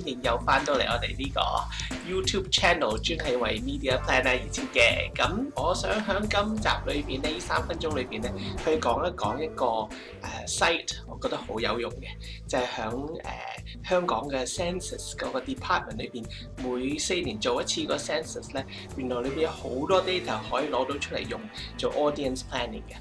年又翻到嚟我哋呢個 YouTube channel， 專係為 Media Planner 而設嘅。咁我想喺今集裏邊呢3分鐘裏邊咧，去講一個site， 我覺得好有用嘅，就係喺香港嘅 census 嗰個 department 裏邊，每4年做一次個 census 咧，原來裏邊有好多 data 可以攞到出嚟用做 audience planning 嘅。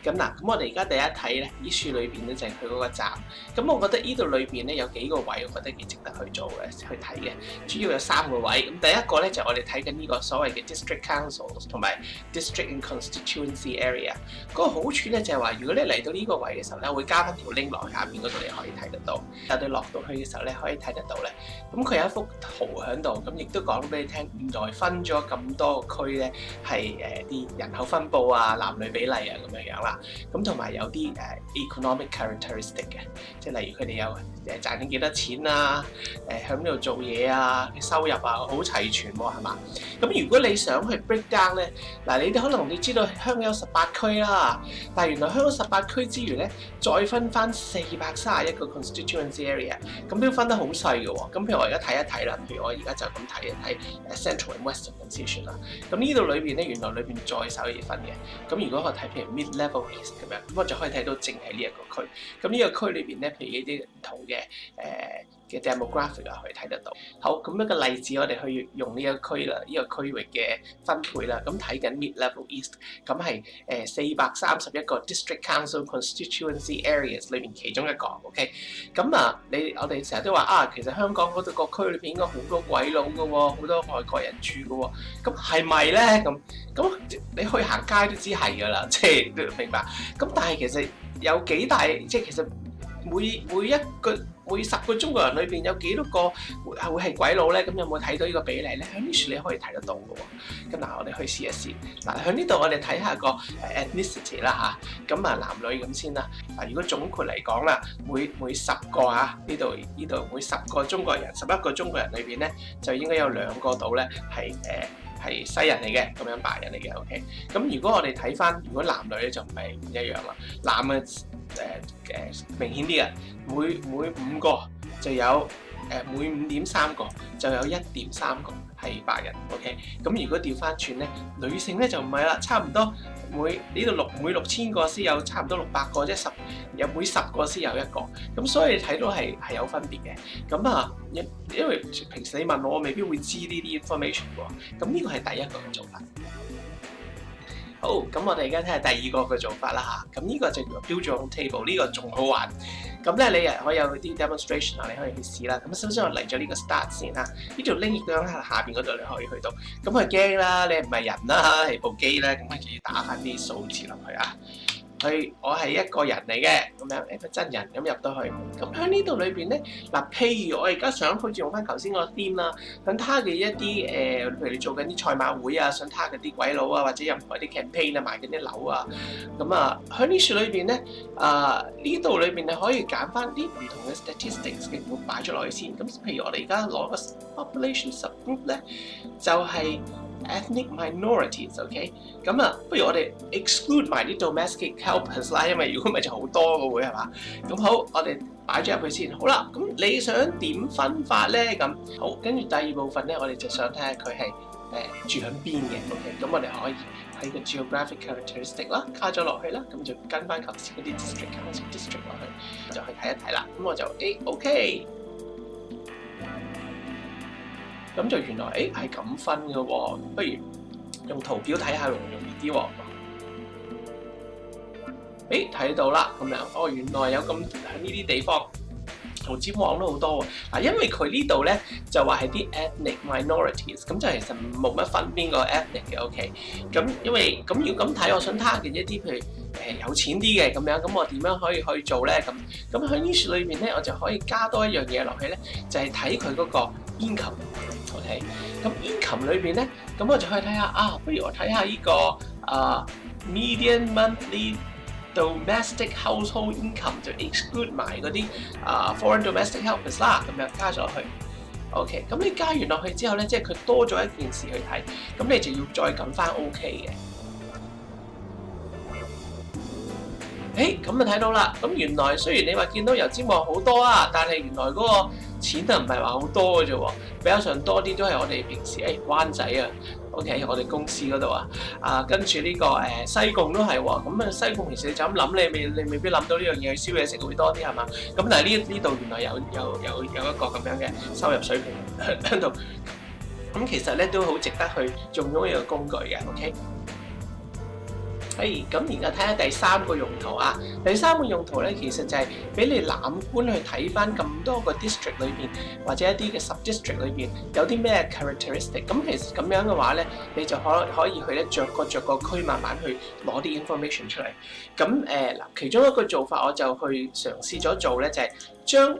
咁嗱，咁我哋而家第一睇咧，呢樹裏邊咧就係佢嗰個站。咁我覺得呢度裏邊咧有幾個位，我覺得幾值得去做嘅，去睇嘅。主要有3個位。咁第一個咧就係我哋睇緊呢個所謂嘅 district councils 同埋 district and constituency area。嗰個好處咧就係話，如果你嚟到呢個位嘅時候咧，我會加翻條 link 落去下邊嗰度，你可以睇得到。但你落到去嘅時候咧，可以睇得到咧。咁佢有一幅圖喺度，咁亦都講俾你聽，原來分咗咁多個區咧，係啲人口分佈啊、男女比例啊咁樣啦。咁同埋有啲economic characteristic 嘅，即係例如佢哋有賺緊幾多錢啊，喺呢度做嘢啊，收入啊，好齊全喎，係嘛？咁如果你想去 break down 咧，嗱，你哋可能你知道香港有18區啦，但係原來香港18區之餘咧，再分翻431個 constituency area， 咁都分得好細嘅喎。咁譬如我而家睇一睇啦，譬如我而家就咁睇一睇 Central and Western Constitution 啦。咁呢度裏邊咧，原來裏邊再手而分嘅。咁如果我睇譬如 Mid-Level East 咁樣，咁我就可以睇到淨係呢一個區。咁呢個區裏邊咧，譬如呢啲唔同嘅嘅 demographic 啊，可以睇得到。好，咁一個例子，我哋去用呢一個區啦，呢個區域嘅分配啦。咁睇緊 Mid-Level East， 咁係431個 District Council Constituency Areas 裏邊其中一個。OK， 咁啊，我哋成日都話啊，其實香港嗰度個區裏邊應該好多鬼佬嘅喎，好多外國人住嘅喎。咁係咪咧？咁你去行街都知係㗎啦，即係你明白。咁但係其實有幾大，即係其實每10個中國人裏邊有幾多個會係鬼佬咧？咁有冇睇到呢個比例咧？喺呢處你可以睇得到嘅喎。咁嗱，我哋去試一試。嗱，喺呢度我哋睇下個ethnicity 啦嚇。咁啊，男女咁先啦。嗱，如果總括嚟講啦，每10個嚇呢度每10個中國人，11個中國人裏邊咧，就應該有2個度咧係西人嚟嘅，咁樣白人嚟嘅。OK， 咁如果我哋睇翻，如果男女咧就唔一樣啦。男嘅明顯啲嘅，每5個就有每5.3個就有1.3個係白人。OK， 咁如果調翻轉咧，女性咧就唔係啦，差唔多每6000個先有差唔多600個，即係每10個先有1個。咁所以你睇到係有分別嘅。咁啊，因為平時你問我未必會知呢啲 information 喎。咁呢個係第一個嘅做法。好，咁我哋而家睇下第二個嘅做法啦嚇。咁呢個就叫做 build your own table， 呢個仲好玩。咁咧你可以有啲 demonstration 啊，你可以去試啦。咁首先我嚟咗呢個 start 先啦。呢條 link 亦都喺下邊嗰度你可以去到。咁佢驚啦，你唔係人啦，係部機咧，咁跟住要打翻啲數字落去啊。我係一個人嚟嘅，咁樣一個真人咁入到去。咁喺呢度裏邊咧，嗱，譬如我而家想好似用翻頭先個 theme 啦，想 target 一啲譬如你做緊啲賽馬會啊，想 target 啲鬼佬啊，或者任何啲 campaign 啊，賣緊啲樓啊，咁啊喺呢處裏邊咧，呢度裏邊你可以揀翻啲唔同嘅 statistics 嘅 group 擺咗落去先。咁譬如我哋而家攞個 population subgroup 咧，就係ethnic minorities，OK， 咁啊，不如我哋 exclude 埋啲 domestic helpers 啦，因為如果唔係就好多個會係嘛？咁好，我哋擺咗入去先。好啦，咁你想點分法咧？咁好，跟住第二部分咧，我哋就想睇下佢係住喺邊嘅。OK， 咁我哋可以喺個 geographic characteristic 啦，加咗落去啦，咁就跟翻頭先嗰啲 district council district 落去，就去睇一睇啦。咁我就OK。咁就原來係咁分嘅喎，不如用圖表睇下容易啲喎。睇到啦，咁樣原來有咁喺呢啲地方同尖旺都好多喎。因為佢呢度咧就話係啲 ethnic minorities， 咁就其實冇乜分邊個 ethnic 嘅。OK， 咁因為咁要咁睇，我想 target 一啲譬如有錢啲嘅咁樣，咁我點樣可以去做咧？咁喺呢處裏面咧，我就可以加多一樣嘢落去咧，就係睇佢嗰個 income。OK， 咁 income 裏邊咧，咁我就可以睇下不如我睇下呢個median monthly domestic household income， 就 exclude 埋嗰啲foreign domestic helpers 啦，咁樣加咗落去。OK， 咁你加完落去之後咧，即係佢多咗一件事去睇，咁你就要再撳翻 OK 嘅。咁就睇到啦。咁原來雖然你話見到油尖旺好多但係原來嗰個錢啊唔係話好多嘅啫喎，比較上多啲都係我哋平時灣仔啊。OK，我哋公司嗰度跟住呢個西貢都係喎，咁啊西貢其實你就咁諗，你未必諗到呢樣嘢，燒嘢食會多啲係嘛？咁但係呢度原來有一個咁樣嘅收入水平喺度，咁其實咧都好值得去用咗呢個工具嘅 ，OK。咁而家睇下第三個用途啊。第三個用途咧，其實就係俾你覽觀去睇翻咁多個 district 裏邊，或者一啲嘅 sub-district 裏邊有啲咩 characteristic。咁其實咁樣嘅話咧，你就可以去咧逐個區慢慢去攞啲 information 出嚟。咁其中一個做法我就去嘗試咗做咧，就係將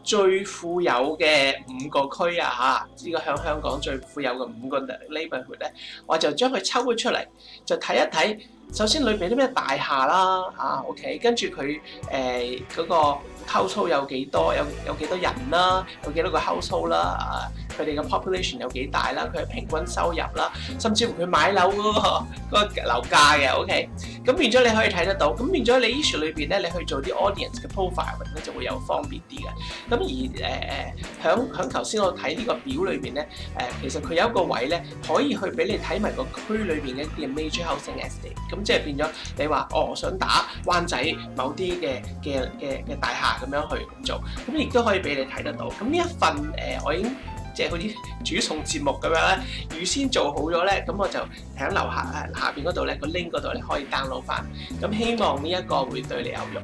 最富有嘅5個區呢個香港最富有嘅5個 neighborhood 咧，我就將佢抽咗出嚟，就睇一睇。首先裏邊啲咩大廈啦，OK， 跟住佢嗰個 household 有幾多，有幾多人啦，有幾多個 household 啦，佢哋嘅 population 有幾大啦，佢嘅平均收入啦，甚至乎佢買樓嗰個樓價嘅 ，OK， 咁變咗你可以睇得到，咁變咗你 issue 裏邊咧，你去做啲 audience 嘅 profiling 咧就會有方便啲嘅。咁而響頭先我睇呢個表裏邊咧，其實佢有一個位咧可以去俾你睇埋個區裏邊嘅一啲 major housing estate，咁即係變咗你話我想打灣仔某啲嘅大廈咁樣去咁做，咁亦都可以俾你睇得到。咁呢一份我已經即係好似煮餸節目咁樣咧，預先做好咗咧，咁我就喺樓下邊嗰度咧個 link 嗰度你可以 download 翻。咁希望呢一個會對你有用。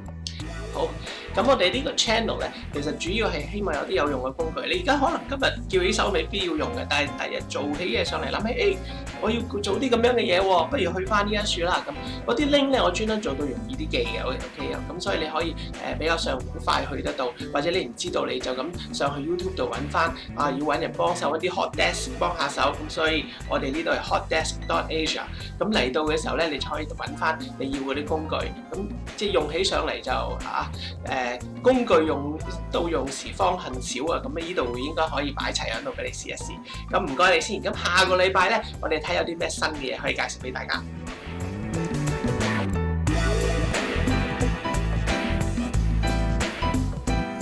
好，咁我哋呢個 channel 咧，其實主要係希望有啲有用嘅工具。你而家可能今日叫起手未必要用嘅，但係第日做起嘢上嚟諗起，我要做啲咁樣嘅嘢喎，不如去翻呢一處啦。咁嗰啲 link 咧，我專登做到容易啲記嘅，OK 啊。咁所以你可以比較上好快去得到，或者你唔知道你就咁上去 YouTube 度揾翻要揾人幫手，揾啲 hot desk 幫下手。咁所以我哋呢度係 hotdesk.asia。咁嚟到嘅時候咧，你就可以揾翻你要嗰啲工具。咁即係用起上嚟就工具用時方恨少啊，咁呢度應該可以擺齊喺度俾你試一試。咁唔該你先，咁下個禮拜咧，我哋睇有啲咩新嘅嘢可以介紹俾大家。